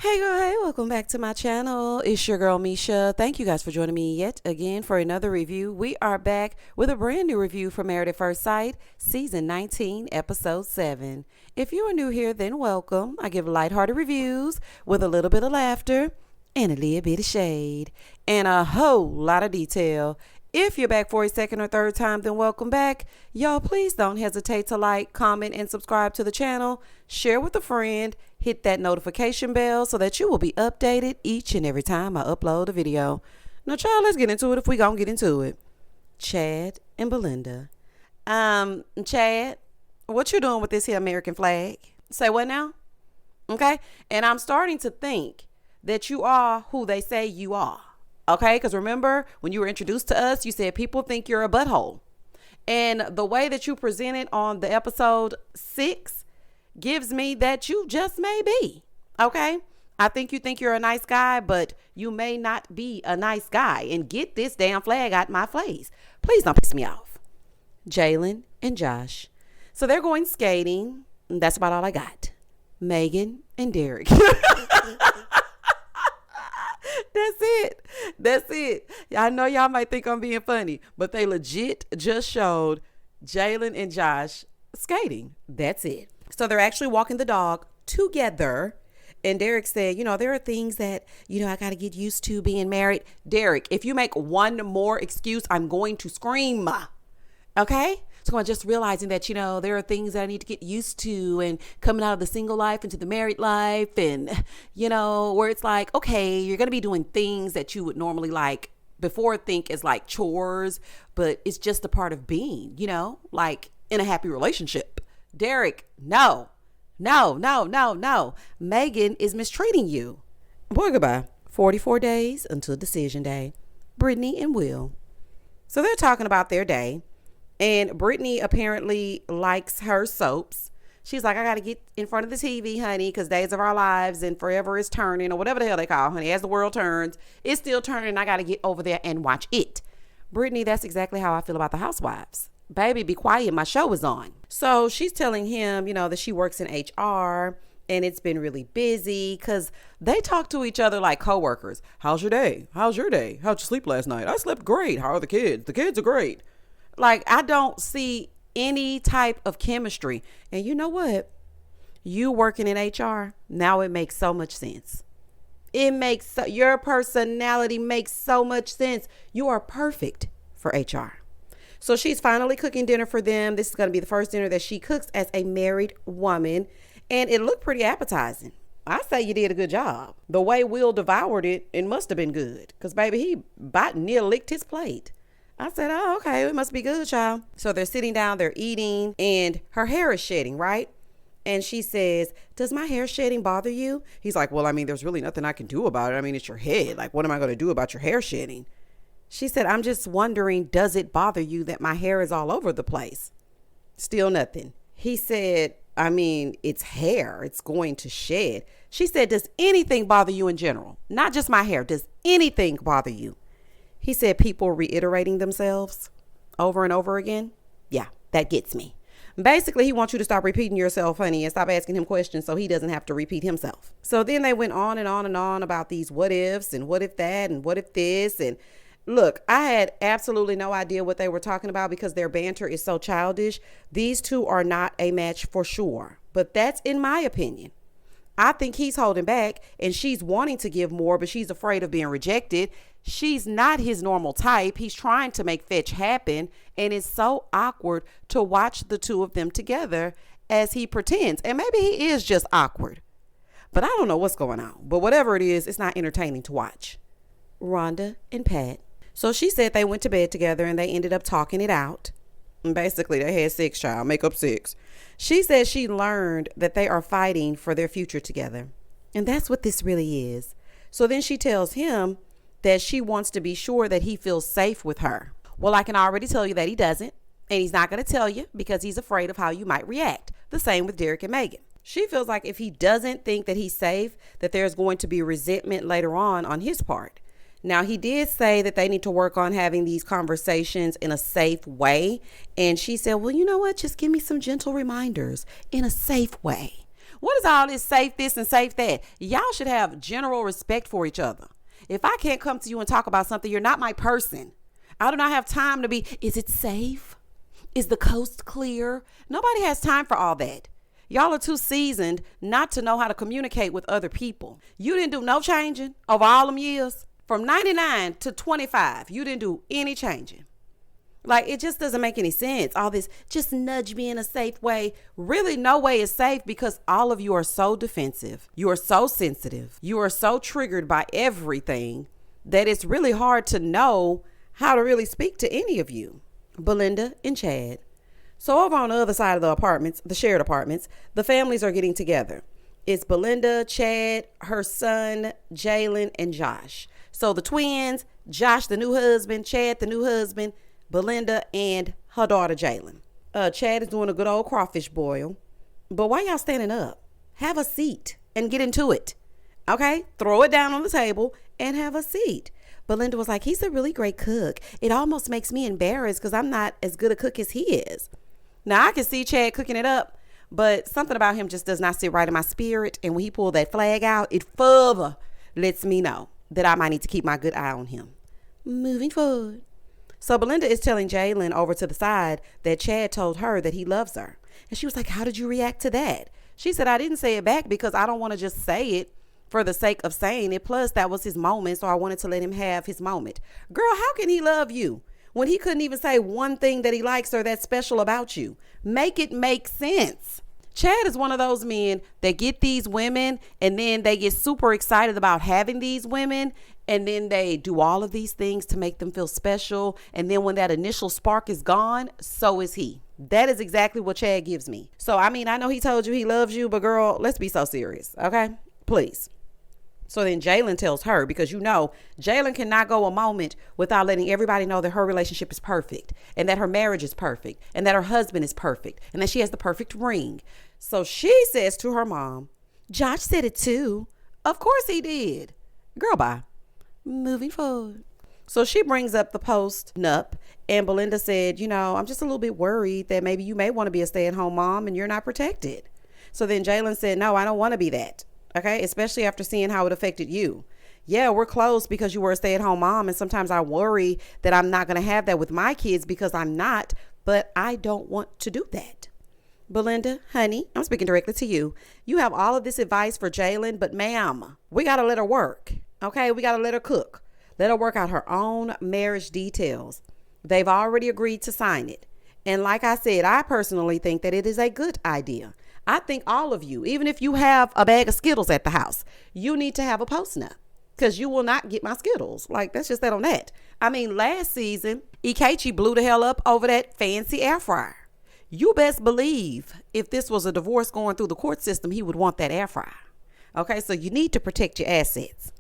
Hey girl, hey, welcome back to my channel. It's your girl Misha. Thank you guys for joining me yet again for another review. We are back with a brand new review for Married at First Sight, Season 19, Episode 7. If you are new here, then welcome. I give lighthearted reviews with a little bit of laughter and a little bit of shade and a whole lot of detail. If you're back for a second or third time, then welcome back. Y'all, please don't hesitate to like, comment, and subscribe to the channel. Share with a friend. Hit that notification bell so that you will be updated each and every time I upload a video. Now, child, let's get into it if we gonna get into it. Chad and Belinda. Chad, what you doing with this here American flag? Say what now? Okay? And I'm starting to think that you are who they say you are. Okay, because remember when you were introduced to us, you said people think you're a butthole. And the way that you presented on the episode 6 gives me that you just may be. Okay, I think you you're a nice guy, but you may not be a nice guy. And get this damn flag out my face. Please don't piss me off. Jalen and Josh. So they're going skating. That's about all I got. Megan and Derek. That's it. I know y'all might think I'm being funny, but they legit just showed Jalen and Josh skating. That's it. So they're actually walking the dog together. And Derek said, there are things that, I got to get used to being married. Derek, if you make one more excuse, I'm going to scream. Okay? So I'm just realizing that, there are things that I need to get used to and coming out of the single life into the married life and, where it's like, okay, you're going to be doing things that you would normally before think is like chores, but it's just a part of being, like in a happy relationship. Derek, no. Megan is mistreating you. Boy, goodbye. 44 days until decision day. Brittany and Will. So they're talking about their day. And Brittany apparently likes her soaps. She's like, I got to get in front of the TV, honey, because Days of Our Lives and Forever is Turning or whatever the hell they call, honey. As the world turns, it's still turning. I got to get over there and watch it. Brittany, that's exactly how I feel about the Housewives. Baby, be quiet. My show is on. So she's telling him, that she works in HR and it's been really busy because they talk to each other like coworkers. How's your day? How's your day? How'd you sleep last night? I slept great. How are the kids? The kids are great. Like, I don't see any type of chemistry. And you know what? You working in HR, now it makes so much sense. Your personality makes so much sense. You are perfect for HR. So she's finally cooking dinner for them. This is going to be the first dinner that she cooks as a married woman. And it looked pretty appetizing. I say you did a good job. The way Will devoured it, it must have been good. Because, baby, he near licked his plate. I said, oh, okay, it must be good, child. So they're sitting down, they're eating, and her hair is shedding, right? And she says, does my hair shedding bother you? He's like, well, there's really nothing I can do about it. It's your head. Like, what am I going to do about your hair shedding? She said, I'm just wondering, does it bother you that my hair is all over the place? Still nothing. He said, it's hair. It's going to shed. She said, does anything bother you in general? Not just my hair. Does anything bother you? He said people reiterating themselves over and over again. Yeah, that gets me. Basically, he wants you to stop repeating yourself, honey, and stop asking him questions so he doesn't have to repeat himself. So then they went on and on and on about these what ifs and what if that and what if this. And look, I had absolutely no idea what they were talking about because their banter is so childish. These two are not a match for sure. But that's in my opinion. I think he's holding back and she's wanting to give more, but she's afraid of being rejected. She's not his normal type. He's trying to make fetch happen. And it's so awkward to watch the two of them together as he pretends. And maybe he is just awkward. But I don't know what's going on. But whatever it is, it's not entertaining to watch. Rhonda and Pat. So she said they went to bed together and they ended up talking it out. And basically, they had 6, child. Make up 6. She said she learned that they are fighting for their future together. And that's what this really is. So then she tells him that she wants to be sure that he feels safe with her. Well, I can already tell you that he doesn't. And he's not going to tell you because he's afraid of how you might react. The same with Derek and Megan. She feels like if he doesn't think that he's safe, that there's going to be resentment later on his part. Now, he did say that they need to work on having these conversations in a safe way. And she said, well, you know what? Just give me some gentle reminders in a safe way. What is all this safe this and safe that? Y'all should have general respect for each other. If I can't come to you and talk about something, you're not my person. I do not have time to be, is it safe? Is the coast clear? Nobody has time for all that. Y'all are too seasoned not to know how to communicate with other people. You didn't do no changing over all them years. From 99 to 25, you didn't do any changing. Like, it just doesn't make any sense. All this, just nudge me in a safe way. Really, no way is safe because all of you are so defensive. You are so sensitive. You are so triggered by everything that it's really hard to know how to really speak to any of you. Belinda and Chad. So over on the other side of the apartments, the shared apartments, the families are getting together. It's Belinda, Chad, her son, Jalen, and Josh. So the twins, Josh, the new husband, Chad, the new husband, Belinda, and her daughter, Jalen. Chad is doing a good old crawfish boil. But why y'all standing up? Have a seat and get into it. Okay? Throw it down on the table and have a seat. Belinda was like, he's a really great cook. It almost makes me embarrassed because I'm not as good a cook as he is. Now, I can see Chad cooking it up, but something about him just does not sit right in my spirit. And when he pulled that flag out, it further lets me know that I might need to keep my good eye on him. Moving forward. So Belinda is telling Jalen over to the side that Chad told her that he loves her. And she was like, how did you react to that? She said, I didn't say it back because I don't want to just say it for the sake of saying it. Plus, that was his moment, so I wanted to let him have his moment. Girl, how can he love you when he couldn't even say one thing that he likes or that's special about you? Make it make sense. Chad is one of those men that get these women and then they get super excited about having these women. And then they do all of these things to make them feel special. And then when that initial spark is gone, so is he. That is exactly what Chad gives me. So, I mean, I know he told you he loves you, but girl, let's be so serious. Okay, please. So then Jalen tells her, because you know, Jalen cannot go a moment without letting everybody know that her relationship is perfect and that her marriage is perfect and that her husband is perfect and that she has the perfect ring. So she says to her mom, Josh said it too. Of course he did. Girl, bye. Moving forward. So she brings up the post-nup and Belinda said, you know, I'm just a little bit worried that maybe you may want to be a stay-at-home mom and you're not protected. So then Jalen said, no, I don't want to be that. Okay, especially after seeing how it affected you. Yeah, we're close because you were a stay-at-home mom, and sometimes I worry that I'm not going to have that with my kids because I'm not, but I don't want to do that. Belinda, honey, I'm speaking directly to you. You have all of this advice for Jalen, but ma'am, we got to let her work. Okay, we got to let her cook. Let her work out her own marriage details. They've already agreed to sign it. And like I said, I personally think that it is a good idea. I think all of you, even if you have a bag of Skittles at the house, you need to have a post-nup because you will not get my Skittles. Like, that's just that on that. I mean, last season, Ikechi blew the hell up over that fancy air fryer. You best believe if this was a divorce going through the court system, he would want that air fryer. Okay, so you need to protect your assets.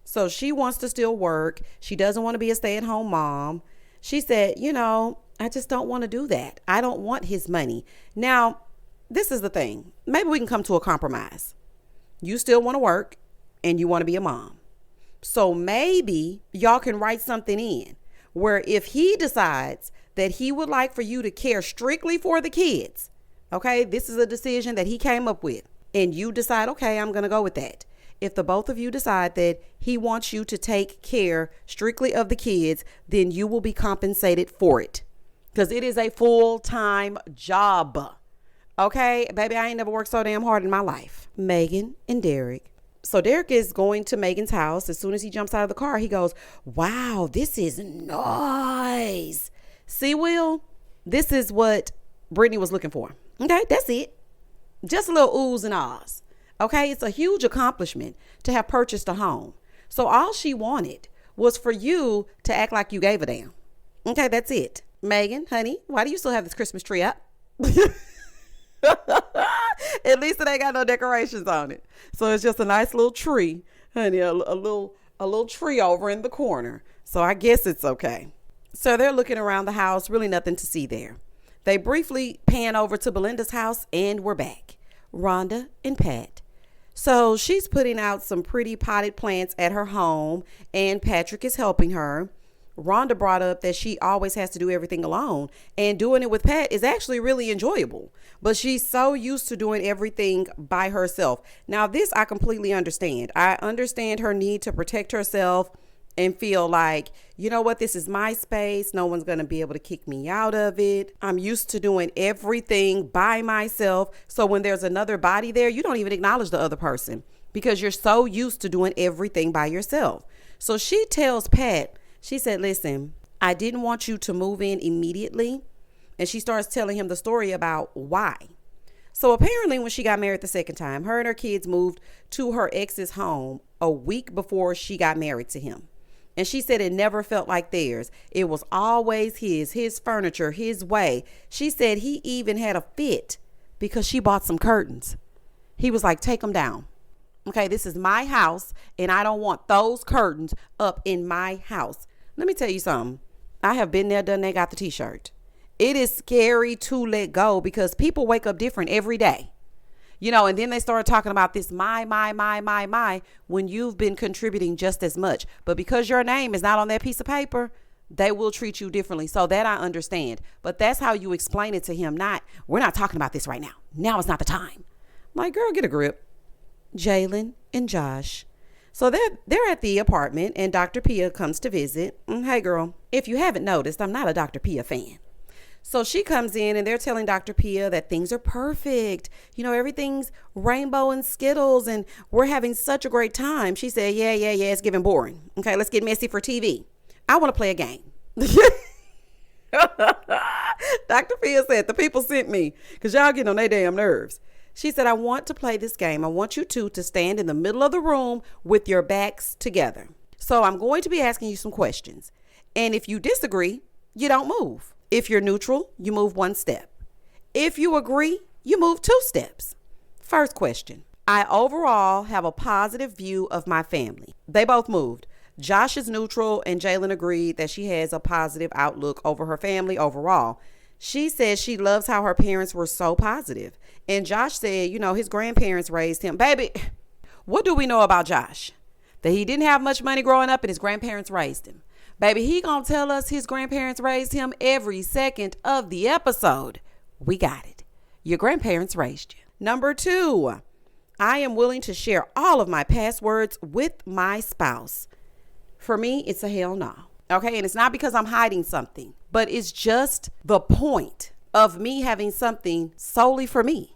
So she wants to still work. She doesn't want to be a stay-at-home mom. She said, you know, I just don't want to do that. I don't want his money. Now, this is the thing. Maybe we can come to a compromise. You still want to work and you want to be a mom. So maybe y'all can write something in where if he decides that he would like for you to care strictly for the kids, okay, this is a decision that he came up with and you decide, okay, I'm going to go with that. If the both of you decide that he wants you to take care strictly of the kids, then you will be compensated for it because it is a full-time job. Okay, baby, I ain't never worked so damn hard in my life. Megan and Derek. So Derek is going to Megan's house. As soon as he jumps out of the car, he goes, wow, this is nice. See, Will, this is what Brittany was looking for. Okay, that's it. Just a little oohs and ahs. Okay, it's a huge accomplishment to have purchased a home. So all she wanted was for you to act like you gave a damn. Okay, that's it. Megan, honey, why do you still have this Christmas tree up? At least it ain't got no decorations on it. So it's just a nice little tree, honey, a little tree over in the corner. So I guess it's okay. So they're looking around the house, really nothing to see there. They briefly pan over to Belinda's house and we're back. Rhonda and Pat. So she's putting out some pretty potted plants at her home and Patrick is helping her. Rhonda brought up that she always has to do everything alone, and doing it with Pat is actually really enjoyable. But she's so used to doing everything by herself. Now, this I completely understand. I understand her need to protect herself and feel like, you know what, this is my space. No one's going to be able to kick me out of it. I'm used to doing everything by myself. So when there's another body there, you don't even acknowledge the other person because you're so used to doing everything by yourself. So she tells Pat, she said, listen, I didn't want you to move in immediately. And she starts telling him the story about why. So apparently when she got married the second time, her and her kids moved to her ex's home a week before she got married to him. And she said it never felt like theirs. It was always his furniture, his way. She said he even had a fit because she bought some curtains. He was like, take them down. Okay, this is my house and I don't want those curtains up in my house. Let me tell you something. I have been there, done that, got the t-shirt. It is scary to let go because people wake up different every day. You know, and then they started talking about this my, when you've been contributing just as much. But because your name is not on that piece of paper, they will treat you differently. So that I understand. But that's how you explain it to him. Not, we're not talking about this right now. Now is not the time. I'm like, girl, get a grip. Jalen and Josh. So they're at the apartment and Dr. Pia comes to visit. Hey, girl, if you haven't noticed, I'm not a Dr. Pia fan. So she comes in and they're telling Dr. Pia that things are perfect. You know, everything's rainbow and Skittles and we're having such a great time. She said, yeah, it's getting boring. Okay, let's get messy for TV. I want to play a game. Dr. Pia said, the people sent me because y'all getting on their damn nerves. She said, I want to play this game. I want you two to stand in the middle of the room with your backs together. So I'm going to be asking you some questions. And if you disagree, you don't move. If you're neutral, you move one step. If you agree, you move two steps. First question. I overall have a positive view of my family. They both moved. Josh is neutral and Jalen agreed that she has a positive outlook over her family overall. She says she loves how her parents were so positive. And Josh said, you know, his grandparents raised him. Baby, what do we know about Josh? That he didn't have much money growing up and his grandparents raised him. Baby, he gonna tell us his grandparents raised him every second of the episode. We got it. Your grandparents raised you. Number 2, I am willing to share all of my passwords with my spouse. For me, it's a hell no. Okay, and it's not because I'm hiding something, but it's just the point of me having something solely for me.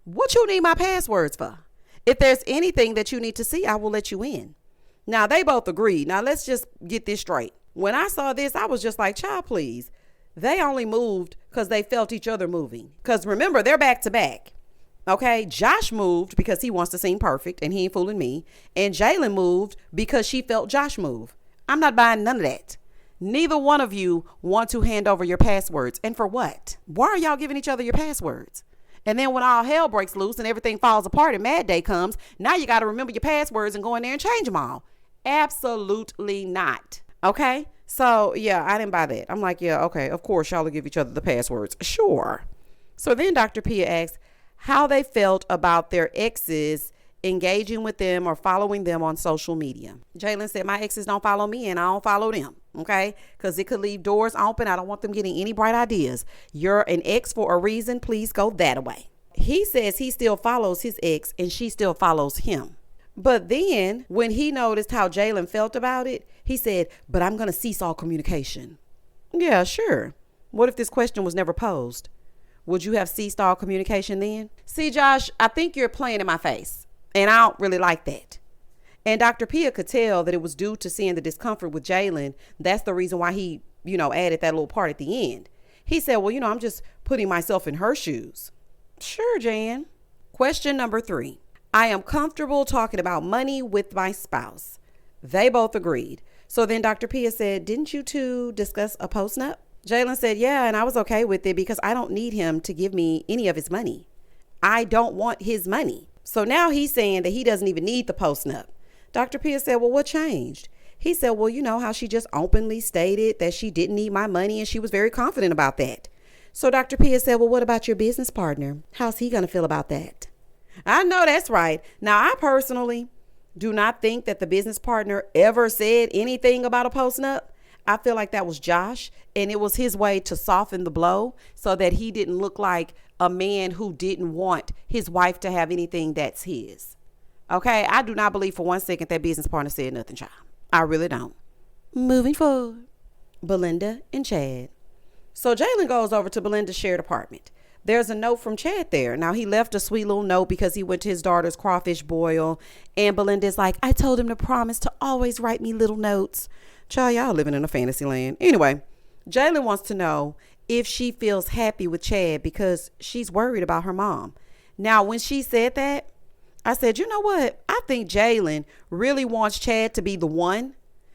What you need my passwords for? If there's anything that you need to see, I will let you in. Now, they both agreed. Now, let's just get this straight. When I saw this, I was just like, child, please. They only moved because they felt each other moving. Because remember, they're back to back. Okay, Josh moved because he wants to seem perfect and he ain't fooling me. And Jalen moved because she felt Josh move. I'm not buying none of that. Neither one of you want to hand over your passwords. And for what? Why are y'all giving each other your passwords? And then when all hell breaks loose and everything falls apart and Mad Day comes, now you got to remember your passwords and go in there and change them all. Absolutely not. Okay. So yeah, I didn't buy that. I'm like, yeah, okay. Of course, y'all will give each other the passwords. Sure. So then Dr. Pia asked how they felt about their exes engaging with them or following them on social media. Jalen said, my exes don't follow me and I don't follow them. Okay. Because it could leave doors open. I don't want them getting any bright ideas. You're an ex for a reason. Please go that way. He says he still follows his ex and she still follows him. But then when he noticed how Jalen felt about it, he said, but I'm going to cease all communication. Yeah, sure. What if this question was never posed? Would you have ceased all communication then? See, Josh, I think you're playing in my face. And I don't really like that. And Dr. Pia could tell that it was due to seeing the discomfort with Jalen. That's the reason why he, added that little part at the end. He said, well, I'm just putting myself in her shoes. Sure, Jan. Question number 3. I am comfortable talking about money with my spouse. They both agreed. So then Dr. Pia said, didn't you two discuss a postnup? Jalen said, yeah, and I was okay with it because I don't need him to give me any of his money. I don't want his money. So now he's saying that he doesn't even need the postnup. Dr. Pia said, well, what changed? He said, well, you know how she just openly stated that she didn't need my money and she was very confident about that. So Dr. Pia said, well, what about your business partner? How's he going to feel about that? I know that's right. Now, I personally do not think that the business partner ever said anything about a postnup. I feel like that was Josh, and it was his way to soften the blow so that he didn't look like a man who didn't want his wife to have anything that's his. Okay, I do not believe for 1 second that business partner said nothing, child. I really don't. Moving forward. Belinda and Chad. So Jalen goes over to Belinda's shared apartment. There's a note from Chad there. Now, he left a sweet little note because he went to his daughter's crawfish boil. And Belinda's like, I told him to promise to always write me little notes. Child, y'all living in a fantasy land. Anyway, Jalen wants to know if she feels happy with Chad because she's worried about her mom. Now, when she said that, I said, you know what? I think Jalen really wants Chad to be the one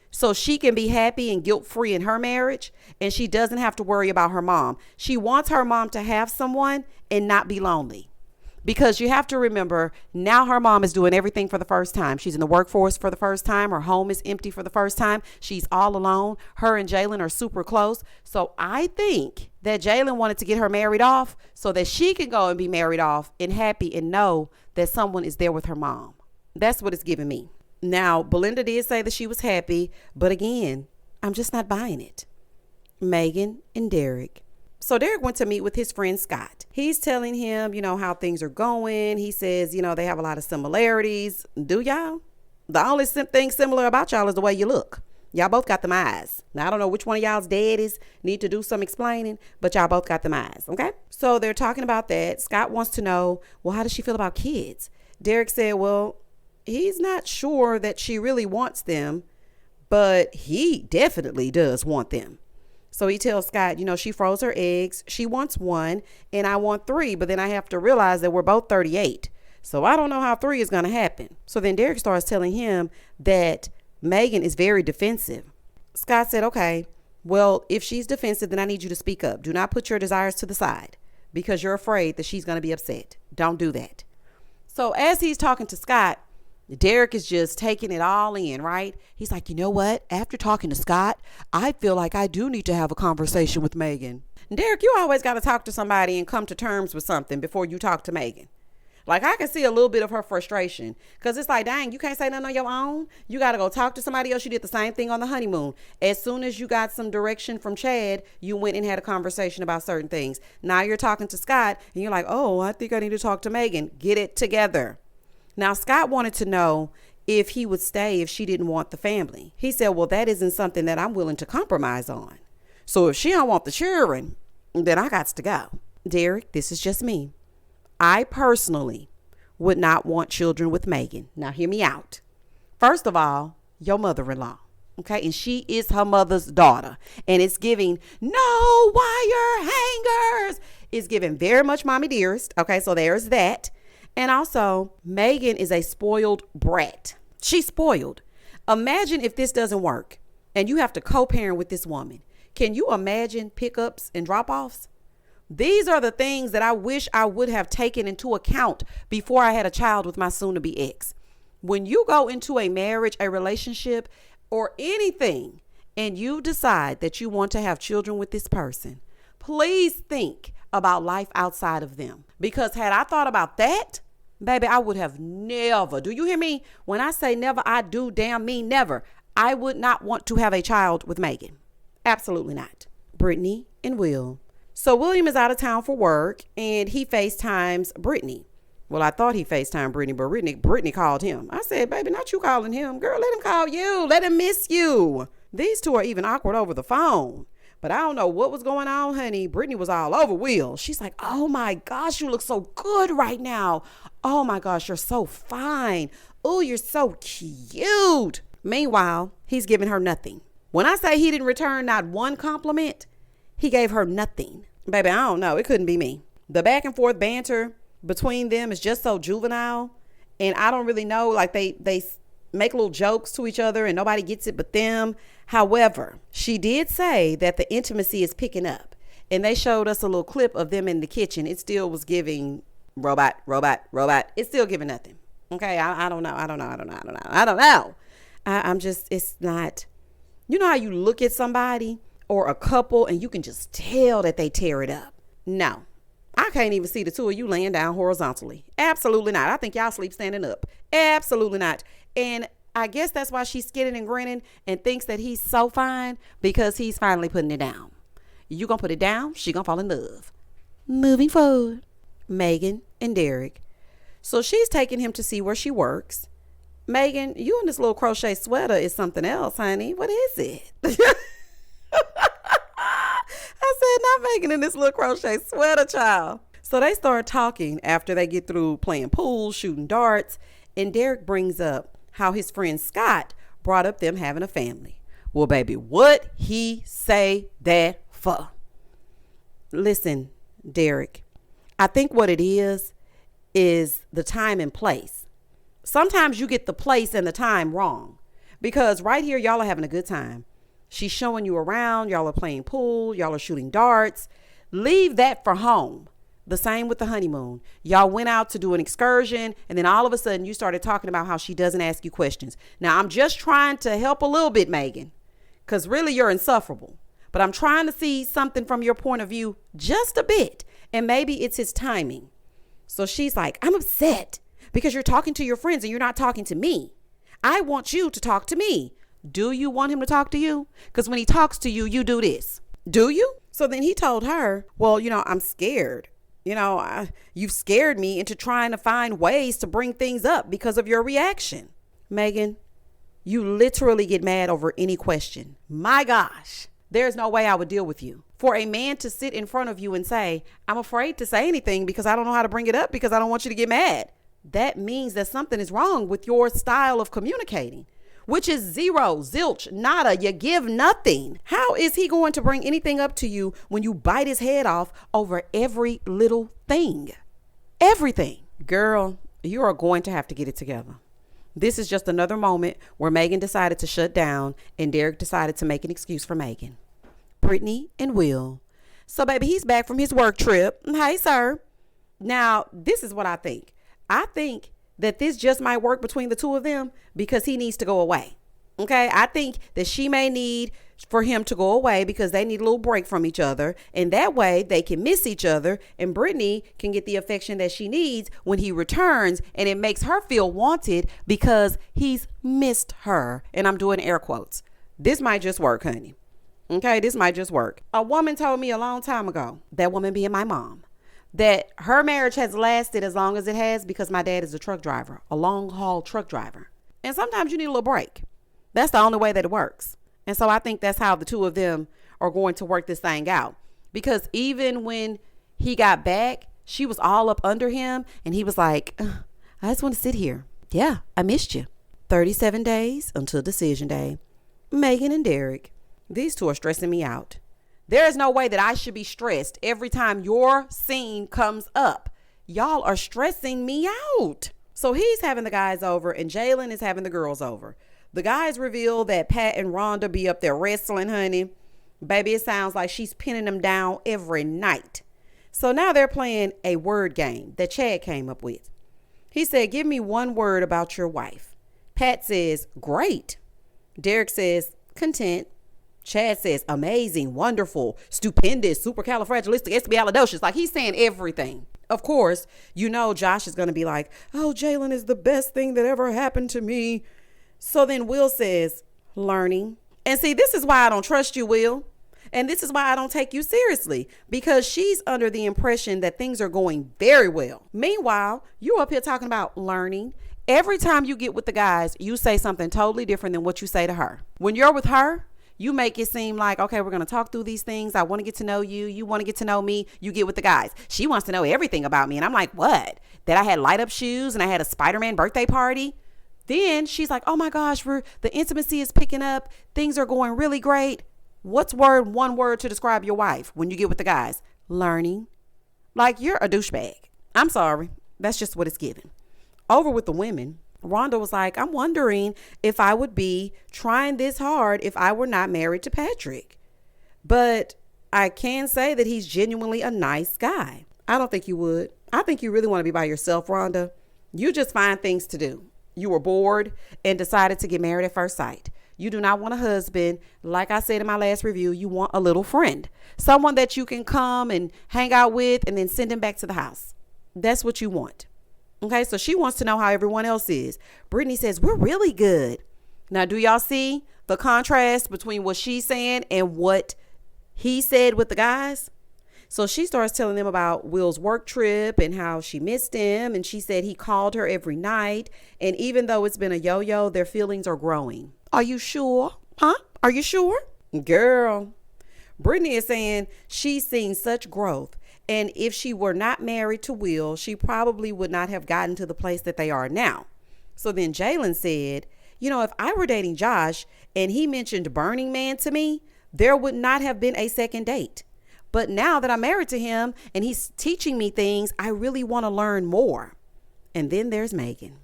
so she can be happy and guilt-free in her marriage, and she doesn't have to worry about her mom. She wants her mom to have someone and not be lonely. Because you have to remember, now her mom is doing everything for the first time. She's in the workforce for the first time. Her home is empty for the first time. She's all alone. Her and Jalen are super close. So I think that Jalen wanted to get her married off so that she can go and be married off and happy and know that someone is there with her mom. That's what it's giving me. Now, Belinda did say that she was happy, but again, I'm just not buying it. Megan and Derek. So Derek went to meet with his friend Scott. He's telling him, how things are going. He says, they have a lot of similarities. Do y'all? The only thing similar about y'all is the way you look. Y'all both got them eyes. Now, I don't know which one of y'all's daddies need to do some explaining, but y'all both got them eyes, okay? So they're talking about that. Scott wants to know, well, how does she feel about kids? Derek said, well, he's not sure that she really wants them, but he definitely does want them. So he tells Scott, she froze her eggs. She wants 1 and I want 3, but then I have to realize that we're both 38. So I don't know how 3 is going to happen. So then Derek starts telling him that Megan is very defensive. Scott said, okay, well, if she's defensive, then I need you to speak up. Do not put your desires to the side because you're afraid that she's going to be upset. Don't do that. So as he's talking to Scott, Derek is just taking it all in, right? He's like, you know what? After talking to Scott, I feel like I do need to have a conversation with Megan. Derek, you always got to talk to somebody and come to terms with something before you talk to Megan. Like, I can see a little bit of her frustration because it's like, dang, you can't say nothing on your own. You got to go talk to somebody else. You did the same thing on the honeymoon. As soon as you got some direction from Chad, you went and had a conversation about certain things. Now you're talking to Scott and you're like, oh, I think I need to talk to Megan. Get it together. Now, Scott wanted to know if he would stay if she didn't want the family. He said, well, that isn't something that I'm willing to compromise on. So if she don't want the children, then I got to go. Derek, this is just me. I personally would not want children with Megan. Now, hear me out. First of all, your mother-in-law. Okay, and she is her mother's daughter. And it's giving no wire hangers. It's giving very much mommy dearest. Okay, so there's that. And also, Megan is a spoiled brat. She's spoiled. Imagine if this doesn't work and you have to co-parent with this woman. Can you imagine pickups and drop-offs? These are the things that I wish I would have taken into account before I had a child with my soon-to-be ex. When you go into a marriage, a relationship, or anything, and you decide that you want to have children with this person, please think about life outside of them. Because had I thought about that, baby, I would have never, do you hear me? When I say never, I do damn mean never. I would not want to have a child with Megan. Absolutely not. Brittany and Will. So William is out of town for work and he FaceTimes Brittany. Well, I thought he FaceTimed Brittany, but Brittany called him. I said, baby, not you calling him. Girl, let him call you. Let him miss you. These two are even awkward over the phone. But I don't know what was going on, honey. Brittany was all over Will. She's like, oh my gosh, you look so good right now. Oh my gosh, you're so fine. Oh, you're so cute. Meanwhile, he's giving her nothing. When I say he didn't return not one compliment, he gave her nothing. Baby, I don't know. It couldn't be me. The back and forth banter between them is just so juvenile. And I don't really know, like they make little jokes to each other and nobody gets it but them. However, she did say that the intimacy is picking up. And they showed us a little clip of them in the kitchen. It still was giving robot. It's still giving nothing. Okay, I don't know. I'm just, it's not, you know how you look at somebody or a couple and you can just tell that they tear it up. No, I can't even see the two of you laying down horizontally. Absolutely not. I think y'all sleep standing up. Absolutely not. And I guess that's why she's skidding and grinning and thinks that he's so fine, because he's finally putting it down. You gonna put it down, she gonna fall in love. Moving forward, Megan and Derek. So she's taking him to see where she works. Megan, you in this little crochet sweater is something else, honey. What is it? I said, not Megan in this little crochet sweater, child. So they start talking after they get through playing pool, shooting darts, and Derek brings up how his friend Scott brought up them having a family. Well, baby, what he say that for? Listen, Derek, I think what it is the time and place. Sometimes you get the place and the time wrong, because right here, y'all are having a good time. She's showing you around. Y'all are playing pool. Y'all are shooting darts. Leave that for home. The same with the honeymoon. Y'all went out to do an excursion, and then all of a sudden you started talking about how she doesn't ask you questions. Now, I'm just trying to help a little bit, Megan, because really you're insufferable. But I'm trying to see something from your point of view just a bit, and maybe it's his timing. So she's like, I'm upset because you're talking to your friends and you're not talking to me. I want you to talk to me. Do you want him to talk to you? Because when he talks to you, you do this. Do you? So then he told her, well, I'm scared. You've scared me into trying to find ways to bring things up because of your reaction. Megan, you literally get mad over any question. My gosh, there's no way I would deal with you. For a man to sit in front of you and say, I'm afraid to say anything because I don't know how to bring it up because I don't want you to get mad. That means that something is wrong with your style of communicating, which is zero, zilch, nada. You give nothing. How is he going to bring anything up to you when you bite his head off over every little thing? Everything. Girl, you are going to have to get it together. This is just another moment where Megan decided to shut down and Derek decided to make an excuse for Megan. Brittany and Will. So, baby, he's back from his work trip. Hey, sir. Now, this is what I think. I think that this just might work between the two of them because he needs to go away. Okay, I think that she may need for him to go away because they need a little break from each other. And that way they can miss each other and Brittany can get the affection that she needs when he returns. And it makes her feel wanted because he's missed her. And I'm doing air quotes. This might just work, honey. Okay, this might just work. A woman told me a long time ago, that woman being my mom, that her marriage has lasted as long as it has because my dad is a truck driver, a long haul truck driver. And sometimes you need a little break. That's the only way that it works. And so I think that's how the two of them are going to work this thing out. Because even when he got back, she was all up under him. And he was like, I just want to sit here. Yeah, I missed you. 37 days until decision day. Megan and Derek, these two are stressing me out. There is no way that I should be stressed every time your scene comes up. Y'all are stressing me out. So he's having the guys over and Jalen is having the girls over. The guys reveal that Pat and Rhonda be up there wrestling, honey. Baby, it sounds like she's pinning them down every night. So now they're playing a word game that Chad came up with. He said, give me one word about your wife. Pat says, great. Derek says, content. Chad says, amazing, wonderful, stupendous, supercalifragilisticexpialidocious. Like he's saying everything. Of course, Josh is going to be like, oh, Jalen is the best thing that ever happened to me. So then Will says, learning. And see, this is why I don't trust you, Will. And this is why I don't take you seriously, because she's under the impression that things are going very well. Meanwhile, you up here talking about learning. Every time you get with the guys, you say something totally different than what you say to her. When you're with her, you make it seem like, okay, we're going to talk through these things. I want to get to know you. You want to get to know me. You get with the guys. She wants to know everything about me. And I'm like, what? That I had light up shoes and I had a Spider-Man birthday party. Then she's like, oh my gosh, the intimacy is picking up. Things are going really great. What's one word to describe your wife when you get with the guys? Learning. Like you're a douchebag. I'm sorry. That's just what it's given. Over with the women. Rhonda was like, I'm wondering if I would be trying this hard if I were not married to Patrick. But I can say that he's genuinely a nice guy. I don't think you would. I think you really want to be by yourself, Rhonda. You just find things to do. You were bored and decided to get married at first sight. You do not want a husband. Like I said in my last review, you want a little friend. Someone that you can come and hang out with and then send him back to the house. That's what you want. Okay, so she wants to know how everyone else is. Brittany says, we're really good. Now, do y'all see the contrast between what she's saying and what he said with the guys? So she starts telling them about Will's work trip and how she missed him. And she said he called her every night. And even though it's been a yo-yo, their feelings are growing. Are you sure? Huh? Are you sure? Girl, Brittany is saying she's seen such growth. And if she were not married to Will, she probably would not have gotten to the place that they are now. So then Jalen said, you know, if I were dating Josh and he mentioned Burning Man to me, there would not have been a second date. But now that I'm married to him and he's teaching me things, I really want to learn more. And then there's Megan.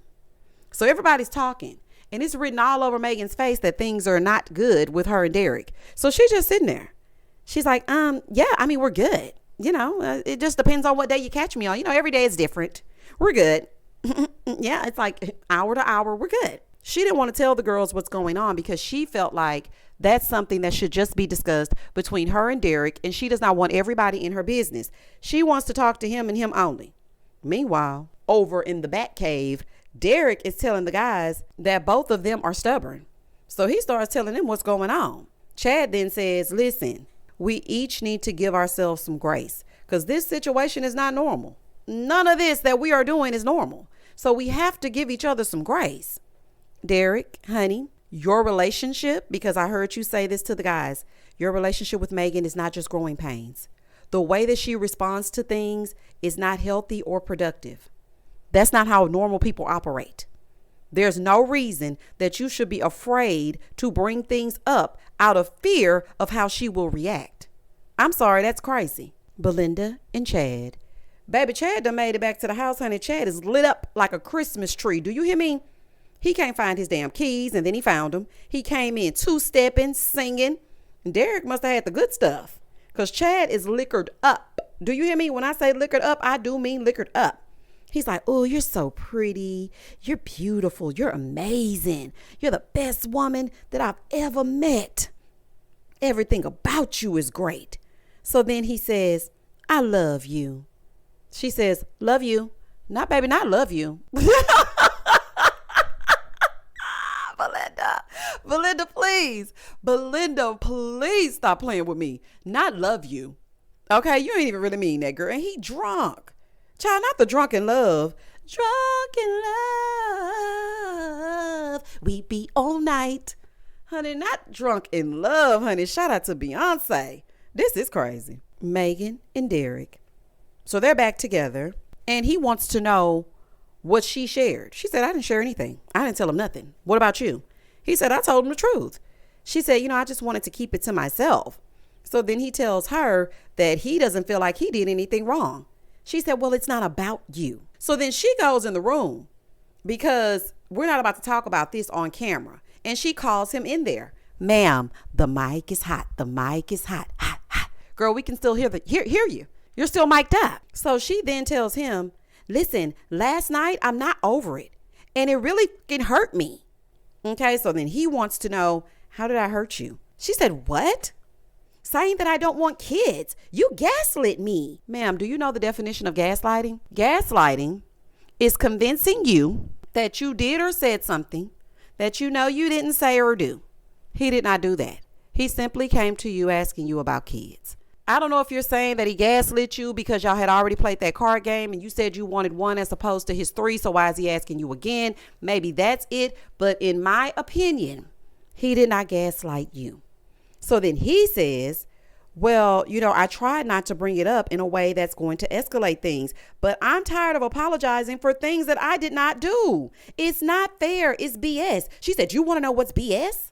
So everybody's talking and it's written all over Megan's face that things are not good with her and Derek. So she's just sitting there. She's like, yeah, I mean, we're good. You know, it just depends on what day you catch me on. You know, every day is different. We're good. Yeah, it's like hour to hour. We're good. She didn't want to tell the girls what's going on because she felt like that's something that should just be discussed between her and Derek. And she does not want everybody in her business. She wants to talk to him and him only. Meanwhile, over in the back cave, Derek is telling the guys that both of them are stubborn. So he starts telling them what's going on. Chad then says, listen, we each need to give ourselves some grace because this situation is not normal. None of this that we are doing is normal. So we have to give each other some grace. Derek, honey, your relationship, because I heard you say this to the guys, your relationship with Megan is not just growing pains. The way that she responds to things is not healthy or productive. That's not how normal people operate. There's no reason that you should be afraid to bring things up out of fear of how she will react. I'm sorry, that's crazy. Belinda and Chad. Baby, Chad done made it back to the house, honey. Chad is lit up like a Christmas tree. Do you hear me? He can't find his damn keys, and then he found them. He came in two-stepping, singing. And Derek must have had the good stuff because Chad is liquored up. Do you hear me? When I say liquored up, I do mean liquored up. He's like, oh, you're so pretty. You're beautiful. You're amazing. You're the best woman that I've ever met. Everything about you is great. So then he says, I love you. She says, love you. Not, baby, not love you. Belinda, please. Belinda, please stop playing with me. Not love you. Okay, you ain't even really mean that, girl. And he drunk. Child, not the drunk in love. Drunk in love. We be all night. Honey, not drunk in love, honey. Shout out to Beyonce. This is crazy. Megan and Derek. So they're back together. And he wants to know what she shared. She said, I didn't share anything. I didn't tell him nothing. What about you? He said, I told him the truth. She said, I just wanted to keep it to myself. So then he tells her that he doesn't feel like he did anything wrong. She said, well, it's not about you. So then she goes in the room because we're not about to talk about this on camera. And she calls him in there. Ma'am, the mic is hot. The mic is hot. Hot, hot. Girl, we can still hear you. You're still mic'd up. So she then tells him, listen, last night I'm not over it. And it really fucking hurt me. Okay, so then he wants to know, how did I hurt you? She said, what? Saying that I don't want kids. You gaslit me. Ma'am, do you know the definition of gaslighting? Gaslighting is convincing you that you did or said something that you know you didn't say or do. He did not do that. He simply came to you asking you about kids. I don't know if you're saying that he gaslit you because y'all had already played that card game and you said you wanted one as opposed to his 3. So why is he asking you again? Maybe that's it. But in my opinion, he did not gaslight you. So then he says, well, I tried not to bring it up in a way that's going to escalate things, but I'm tired of apologizing for things that I did not do. It's not fair. It's BS. She said, you want to know what's BS?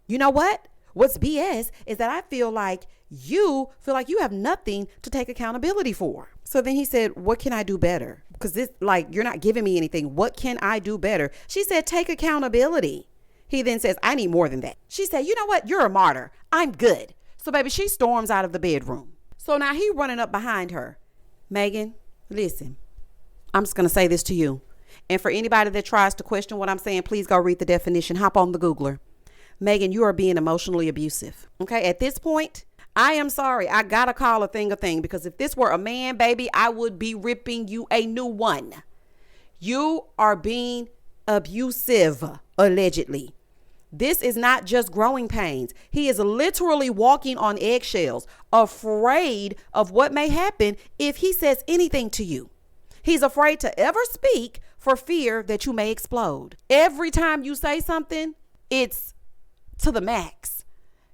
You know what? What's BS is that I feel like you have nothing to take accountability for. So then he said, what can I do better? Because you're not giving me anything. What can I do better? She said, take accountability. He then says, I need more than that. She said, you know what? You're a martyr. I'm good. So baby, she storms out of the bedroom. So now he running up behind her. Megan, listen, I'm just going to say this to you. And for anybody that tries to question what I'm saying, please go read the definition. Hop on the Googler. Megan, you are being emotionally abusive. Okay. At this point, I am sorry. I got to call a thing, because if this were a man, baby, I would be ripping you a new one. You are being abusive, allegedly. This is not just growing pains. He is literally walking on eggshells, afraid of what may happen if he says anything to you. He's afraid to ever speak for fear that you may explode. Every time you say something, it's to the max.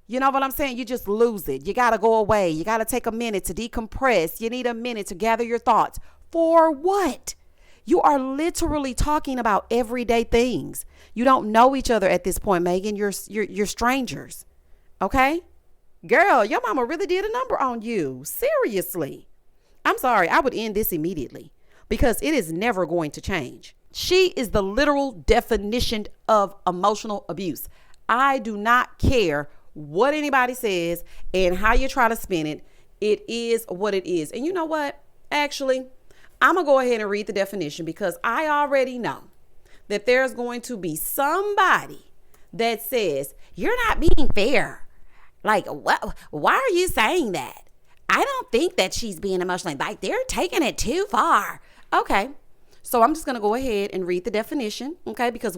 You know what I'm saying? You just lose it. You got to go away. You got to take a minute to decompress. You need a minute to gather your thoughts. For what? You are literally talking about everyday things. You don't know each other at this point, Megan. You're strangers. Okay? Girl, your mama really did a number on you. Seriously. I'm sorry. I would end this immediately because it is never going to change. She is the literal definition of emotional abuse. I do not care what anybody says and how you try to spin it. It is what it is. And you know what? Actually, I'm going to go ahead and read the definition because I already know that there's going to be somebody that says, you're not being fair. Like, what? Why are you saying that? I don't think that she's being emotionally, like they're taking it too far. Okay. So I'm just going to go ahead and read the definition. Okay. Because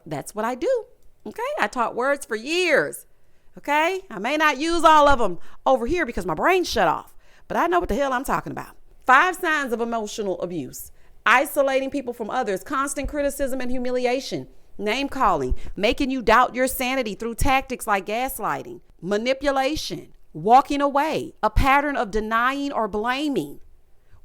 that's what I do. Okay. I taught words for years. Okay. I may not use all of them over here because my brain's shut off, but I know what the hell I'm talking about. 5 signs of emotional abuse: isolating people from others, constant criticism and humiliation, name calling, making you doubt your sanity through tactics like gaslighting, manipulation, walking away, a pattern of denying or blaming,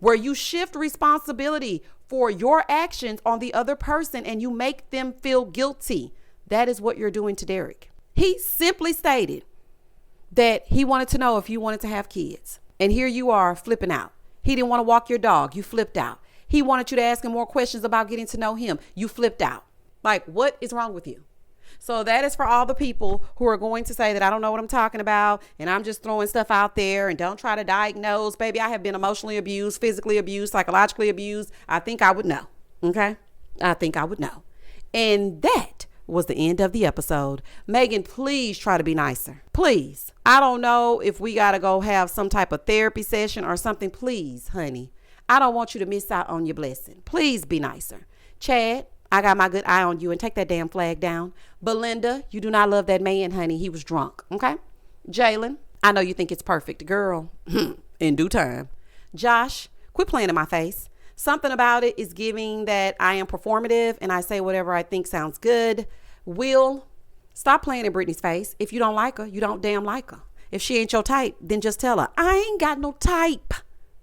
where you shift responsibility for your actions on the other person and you make them feel guilty. That is what you're doing to Derek. He simply stated that he wanted to know if you wanted to have kids. And here you are flipping out. He didn't want to walk your dog. You flipped out. He wanted you to ask him more questions about getting to know him. You flipped out. Like, what is wrong with you? So that is for all the people who are going to say that I don't know what I'm talking about and I'm just throwing stuff out there and don't try to diagnose. Baby, I have been emotionally abused, physically abused, psychologically abused. I think I would know. Okay? I think I would know. And that was the end of the episode. Megan, please try to be nicer. Please. I don't know if we got to go have some type of therapy session or something. Please, honey. I don't want you to miss out on your blessing. Please be nicer. Chad, I got my good eye on you and take that damn flag down. Belinda, you do not love that man, honey. He was drunk. Okay? Jalen, I know you think it's perfect. Girl, in due time. Josh, quit playing in my face. Something about it is giving that I am performative and I say whatever I think sounds good. Will, stop playing in Brittany's face. If you don't like her, you don't damn like her. If she ain't your type, then just tell her, I ain't got no type.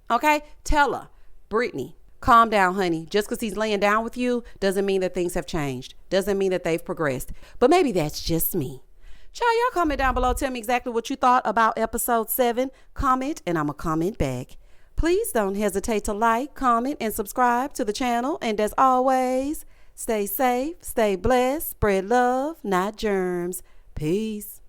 Okay? Tell her, Brittany, calm down, honey. Just because he's laying down with you doesn't mean that things have changed. Doesn't mean that they've progressed. But maybe that's just me. Child, y'all comment down below. Tell me exactly what you thought about episode 7. Comment and I'm going to comment back. Please don't hesitate to like, comment, and subscribe to the channel. And as always, stay safe, stay blessed, spread love, not germs. Peace.